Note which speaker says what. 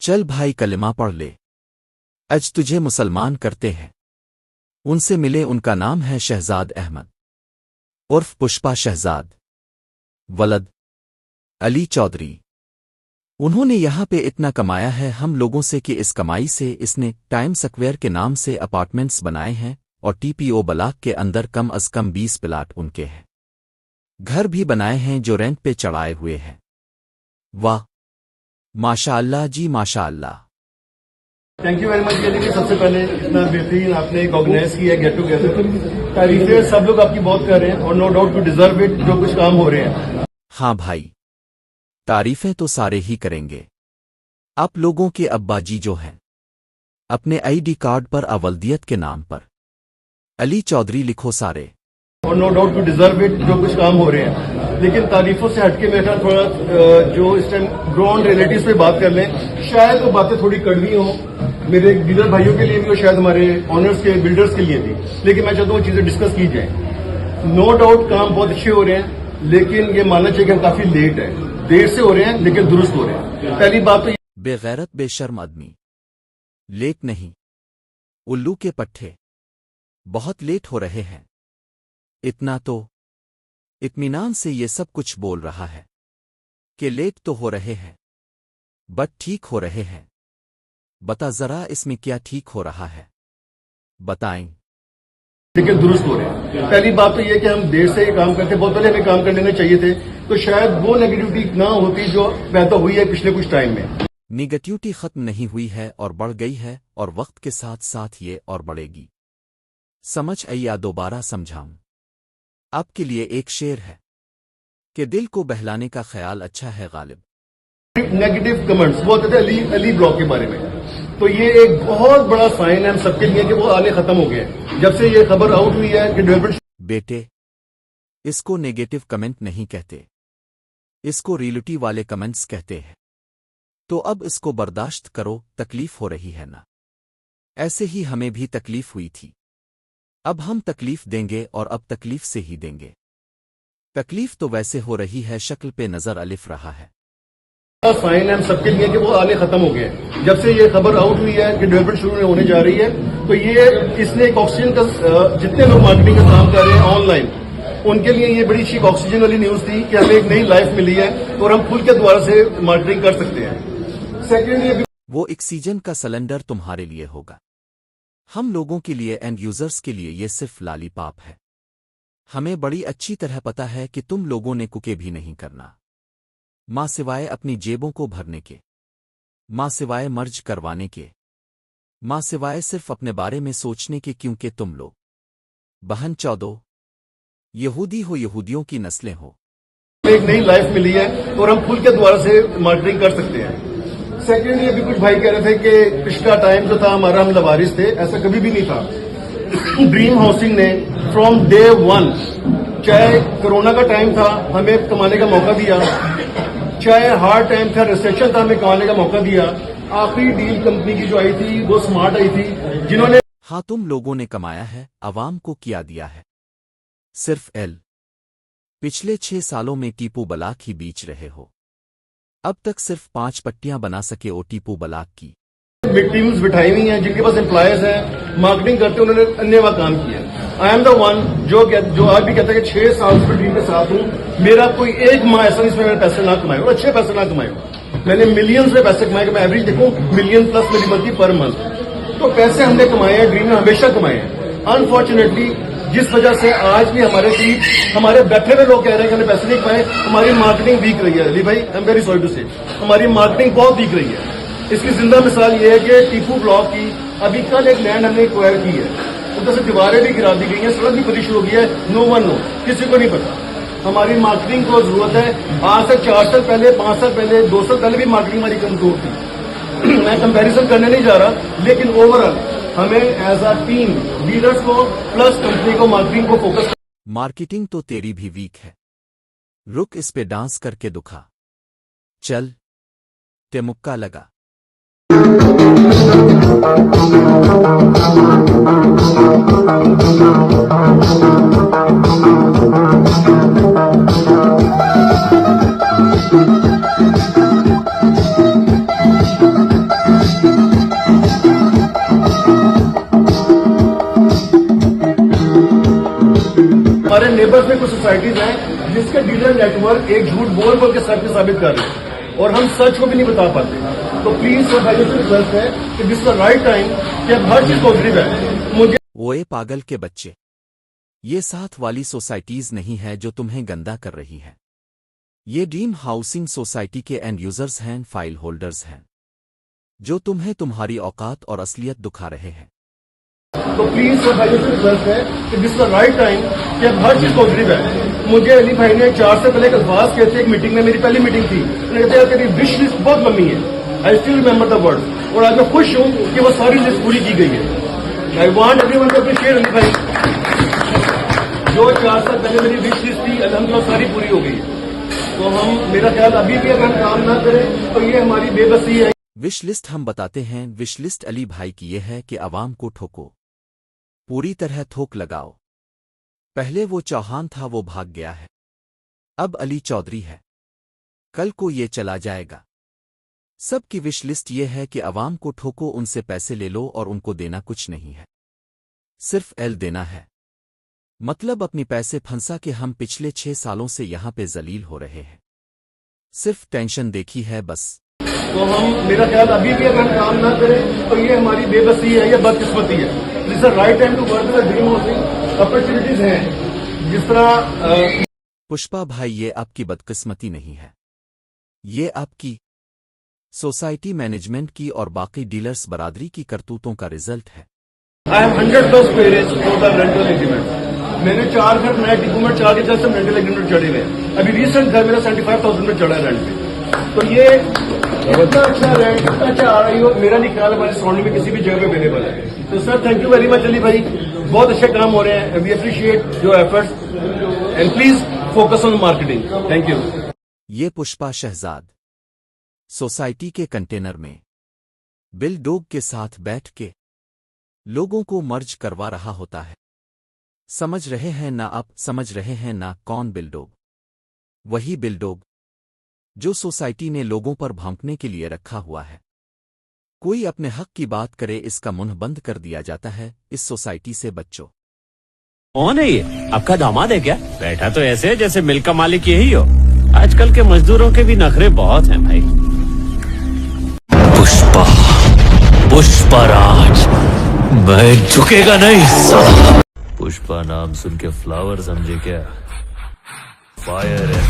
Speaker 1: चल भाई कलिमा पढ़ ले। आज तुझे मुसलमान करते हैं। उनसे मिले, उनका नाम है शहजाद अहमद उर्फ पुष्पा शहजाद वलद अली चौधरी। उन्होंने यहाँ पे इतना कमाया है हम लोगों से कि इस कमाई से इसने टाइम स्क्वायर के नाम से अपार्टमेंट्स बनाए हैं और टीपीओ ब्लॉक के अंदर कम अज कम 20 प्लाट उनके हैं। घर भी बनाए हैं जो रेंट पे चढ़ाए हुए हैं। वाह माशाअल्लाह जी माशाअल्लाह।
Speaker 2: Thank you very much. ये देखिए, सबसे पहले इतना बेहतरीन आपने एक ऑर्गेनाइज किया गेट टुगेदर। तारीफें सब लोग आपकी बहुत कर रहे हैं और no doubt to deserve it जो कुछ काम हो रहे हैं।
Speaker 1: हाँ भाई, तारीफें तो सारे ही करेंगे। आप लोगों के अब्बा जी जो हैं, अपने आईडी कार्ड पर अवलदियत के नाम पर अली चौधरी लिखो सारे,
Speaker 2: और no doubt to deserve it जो कुछ काम हो रहे हैं। लेकिन तारीफों से हटके मेरे ख्याल थोड़ा जो इस टाइम ग्राउंड रिलेटिव्स पे बात कर लें, शायद वो बातें थोड़ी कड़वी हों, मेरे डीलर भाइयों के लिए भी और शायद हमारे ऑनर्स के बिल्डर्स के लिए भी। लेकिन मैं चाहता हूँ चीजें डिस्कस की जाए। नो डाउट काम बहुत अच्छे हो रहे हैं, लेकिन ये मानना चाहिए कि हम काफी लेट है, देर से हो रहे हैं लेकिन दुरुस्त हो रहे हैं। पहली बात तो
Speaker 1: बेगैरत बेशर्म आदमी, लेट नहीं, उल्लू के पट्टे, बहुत लेट हो रहे हैं। इतना तो इत्मीनान से ये सब कुछ बोल रहा है कि लेट तो हो रहे हैं बट ठीक हो रहे हैं। बता जरा इसमें क्या ठीक हो रहा है, बताएं।
Speaker 2: लेकिन दुरुस्त हो रहे हैं। पहली बात तो ये कि हम देर से काम करते, बहुत पहले हमें काम कर लेने चाहिए थे, तो शायद वो नेगेटिविटी ना होती जो पैदा हुई है पिछले कुछ टाइम में।
Speaker 1: निगेटिविटी खत्म नहीं हुई है और बढ़ गई है, और वक्त के साथ साथ ये और बढ़ेगी। समझ आई या दोबारा समझाऊं? आपके लिए एक शेर है कि दिल को बहलाने का ख्याल अच्छा है गालिब।
Speaker 2: नेगेटिव कमेंट्स वो होते थे अली ब्लॉक के बारे में, तो ये एक बहुत बड़ा साइन है हम सबके लिए कि वो आने खत्म हो गए हैं जब से ये खबर आउट हुई है कि डेवलपमेंट।
Speaker 1: बेटे, इसको नेगेटिव कमेंट नहीं कहते, इसको रियलिटी वाले कमेंट्स कहते हैं। तो अब इसको बर्दाश्त करो, तकलीफ हो रही है ना? ऐसे ही हमें भी तकलीफ हुई थी, अब हम तकलीफ देंगे और अब तकलीफ से ही देंगे। तकलीफ तो वैसे हो रही है, शक्ल पे नजर अलिफ रहा है।
Speaker 2: साइन है हम सबके लिए कि वो आने खत्म हो गए हैं जब से ये खबर आउट हुई है कि डेवलपमेंट शुरू होने जा रही है। तो ये इसने एक ऑक्सीजन का, जितने लोग मार्केटिंग का काम कर रहे हैं ऑनलाइन, उनके लिए ये बड़ी अच्छी ऑक्सीजन वाली न्यूज थी कि हमें एक नई लाइफ मिली है और हम खुल के दोबारा से मार्केटिंग कर सकते हैं। सेकेंड, ये
Speaker 1: वो ऑक्सीजन का सिलेंडर तुम्हारे लिए होगा, हम लोगों के लिए एंड यूजर्स के लिए ये सिर्फ लॉलीपॉप है। हमें बड़ी अच्छी तरह पता है कि तुम लोगों ने कुके भी नहीं करना, मां सिवाय अपनी जेबों को भरने के, मां सिवाय मर्ज करवाने के, मां सिवाय सिर्फ अपने बारे में सोचने के, क्योंकि तुम लोग बहन चौदो यहूदी हो, यहूदियों की नस्लें हो।
Speaker 2: एक नई लाइफ मिली है और हम खुल के दोबारा से मार्केटिंग कर सकते हैं। सेकेंड, ये भी कुछ भाई कह रहे थे कि पिछला टाइम जो था हमारा हम लवारिस थे, ऐसा कभी भी नहीं था। ड्रीम हाउसिंग ने फ्रॉम डे वन, चाहे कोरोना का टाइम था हमें कमाने का मौका दिया, चाहे हार्ड टाइम था, रिसेशन था, हमें कमाने का मौका दिया। आखिरी डील कंपनी की जो आई थी वो स्मार्ट आई थी, जिन्होंने
Speaker 1: हाँ तुम लोगों ने कमाया है, अवाम को किया दिया है। सिर्फ पिछले 6 सालों में टीपू ब्लॉक ही बीच रहे हो, अब तक सिर्फ 5 पट्टियां बना सके ओ टीपू ब्लॉक की।
Speaker 2: टीम्स बिठाई हुई हैं, जिनके पास एम्प्लॉयज हैं, मार्केटिंग करते उन्होंने अन्यवा काम किया। आई एम द वन जो आज भी कहता है कि 6 साल से टीम के साथ हूं, मेरा कोई एक माह ऐसा नहीं इसमें मैंने पैसे ना कमाए और अच्छे पैसे ना कमाए। मैंने मिलियंस में पैसे कमाए, मैं एवरेज देखूं मिलियन प्लस मेरी बनती पर मंथ। तो पैसे हमने कमाए हैं, ड्रीम में हमेशा कमाए हैं। अनफॉर्चुनेटली जिस वजह से आज भी हमारे करीब हमारे बैठे हुए लोग कह रहे हैं कि हमने पैसे नहीं कमाए, हमारी मार्केटिंग वीक रही है। अली भाई, I am very sorry to say, हमारी मार्केटिंग बहुत वीक रही है। इसकी जिंदा मिसाल ये है कि टीपू ब्लॉक की अभी कल एक लैंड हमने एक्वायर की है, उधर से दीवारें भी गिरा दी गई हैं, सड़क भी बड़ी शुरू हो गई है। नो वन नो, किसी को नहीं पता। हमारी मार्केटिंग को जरूरत है। आज से 4 साल पहले, 5 साल पहले, 2 साल पहले भी मार्केटिंग हमारी कमजोर थी। मैं कंपैरिजन करने नहीं जा रहा, लेकिन ओवरऑल हमें एज अ टीम, डीलर्स को प्लस कंपनी को मार्केटिंग को फोकस।
Speaker 1: मार्केटिंग तो तेरी भी वीक है, रुक इस पे डांस करके दुखा, चल ते मुक्का लगा।
Speaker 2: नेबर्स में कुछ सोसाइटीज हैं जिसके डीलर नेटवर्क एक झूठ बोल बोल के सच में साबित कर रहे हैं और हम सच को भी नहीं बता पाते। तो प्लीज सब भाइयों से रिक्वेस्ट है कि दिस द राइट टाइम कि अब हर चीज पॉजिटिव है। मुझे
Speaker 1: ओए पागल के बच्चे, ये साथ वाली सोसाइटीज नहीं है जो तुम्हें गंदा कर रही है। ये ड्रीम हाउसिंग सोसाइटी के एंड यूजर्स हैं, फाइल होल्डर्स हैं, जो तुम्हें तुम्हारी औकात और असलियत दिखा रहे हैं।
Speaker 2: तो प्लीज सब भाइयों से रिक्वेस्ट है कि दिस द राइट टाइम कि अब हर चीज पॉजिटिव है। मुझे अली भाई ने 4 से पहले एक अल्फाज कहते हैं, एक मीटिंग में, मेरी पहली मीटिंग थी, उन्होंने कहते हैं तेरी विश लिस्ट बहुत लंबी है। I still remember the word और आज मैं खुश हूं कि वो सारी लिस्ट पूरी की गई है। I want everyone to appreciate Ali भाई, जो 4 साल पहले मेरी विश लिस्ट थी अल्हम्दुलिल्लाह सारी पूरी हो गई है। तो हम, मेरा ख्याल अभी भी अगर हम काम ना करें तो ये हमारी बेबसी है।
Speaker 1: विश लिस्ट हम बताते हैं। विश लिस्ट अली भाई की ये है कि आवाम को ठोको, पूरी तरह थोक लगाओ। पहले वो चौहान था, वो भाग गया है, अब अली चौधरी है, कल को ये चला जाएगा। सबकी विश लिस्ट ये है कि आवाम को ठोको, उनसे पैसे ले लो और उनको देना कुछ नहीं है, सिर्फ एल देना है। मतलब अपनी पैसे फंसा के हम पिछले 6 सालों से यहां पे जलील हो रहे हैं, सिर्फ टेंशन देखी है बस।
Speaker 2: तो हम, मेरा ख्याल अभी भी अगर हम काम ना करें तो ये हमारी बेबसी है, ये बदकिस्मती है। This is right time to work with dream housing. Opportunities हैं जिस तरह
Speaker 1: पुष्पा भाई, ये आपकी बदकिस्मती नहीं है, ये आपकी सोसाइटी मैनेजमेंट की और बाकी डीलर्स बरादरी की करतूतों का रिजल्ट है।
Speaker 2: I have 100+ queries for the rental agreement. मैंने 4 घर नए डिक्यूमेंट 4 के से रेंटल एग्रीमेंट चढ़े हुए हैं। अभी रिसेंट घर मेरा 75,000 में चढ़ा है रेंट पे। तो ये इतना अच्छा रेंट, इतना अच्छा आ रही हो, मेरा नहीं ख्याल हमारे सराउंडिंग में किसी भी जगह पे अवेलेबल है। तो sir thank you very much Ali भाई, बहुत अच्छे काम हो रहे हैं। We appreciate your efforts and please focus on marketing. Thank you.
Speaker 1: ये पुष्पा शहजाद सोसाइटी के कंटेनर में बिल डोग के साथ बैठ के लोगों को मर्ज करवा रहा होता है। समझ रहे हैं ना आप, समझ रहे हैं ना कौन बिलडोग? वही बिलडोग जो सोसाइटी ने लोगों पर भौंकने के लिए रखा हुआ है। कोई अपने हक की बात करे, इसका मुंह बंद कर दिया जाता है। इस सोसाइटी से बच्चों।
Speaker 3: कौन है ये? आपका दामाद है क्या? बैठा तो ऐसे है जैसे मिल का मालिक यही हो। आजकल के मजदूरों के भी नखरे बहुत हैं भाई।
Speaker 4: पुष्पा, पुष्पराज, मैं झुकेगा नहीं साला। पुष्पा नाम सुन के फ्लावर समझे क्या? फायर है।